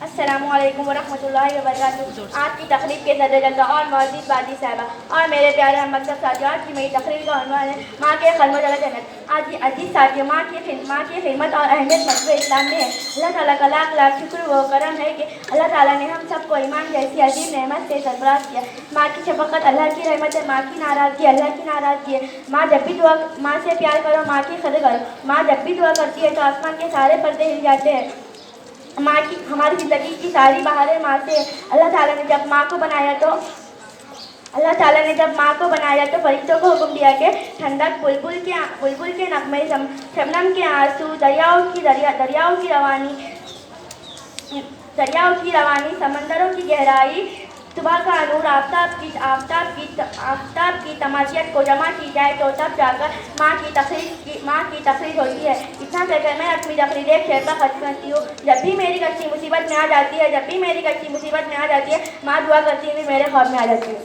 السلام علیکم ورحمۃ اللہ وبرکاتہ۔ آج کی تقریب کے صدر جلسہ اور معزز باجی صاحبہ اور میرے پیارے ہم مکتب ساتھیوں، آج کی میری تقریر کا عنوان ہے ماں کے خدمت اللہ جنت۔ آج عزیز ساتھیوں، ماں کی خدمت اور اہمیت مذہب اسلام میں ہے۔ اللہ تعالیٰ کا لاکھ لاکھ شکر و کرم ہے کہ اللہ تعالیٰ نے ہم سب کو ایمان جیسی عظیم نعمت سے سرفراز کیا۔ ماں کی شفقت اللہ کی رحمت ہے، ماں کی ناراضگی اللہ کی ناراضگی ہے۔ ماں سے پیار کرو، ماں کی قدر کرو۔ ماں جب بھی دعا کرتی ہے تو آسمان کے سارے پردے ہل جاتے ہیں۔ ہماری زندگی کی ساری بہاریں ماں سے ہے۔ اللہ تعالیٰ نے جب ماں کو بنایا تو فرشتوں کو حکم دیا کہ ٹھنڈک، بلبل کے نغمے، شبنم کے آنسو، دریاؤں کی روانی، سمندروں کی گہرائی، صبح کا نور، آفتاب کی تماشیت کو جمع کی جائے تو تب جا کر ماں کی تخریج ہوتی ہے۔ اتنا کہہ کر میں اپنی تقریر ایک شعر پر ختم کرتی ہوں۔ جب بھی میری کچی مصیبت میں آ جاتی ہے، ماں دعا کرتی ہوئی میرے خواب میں آ جاتی ہے۔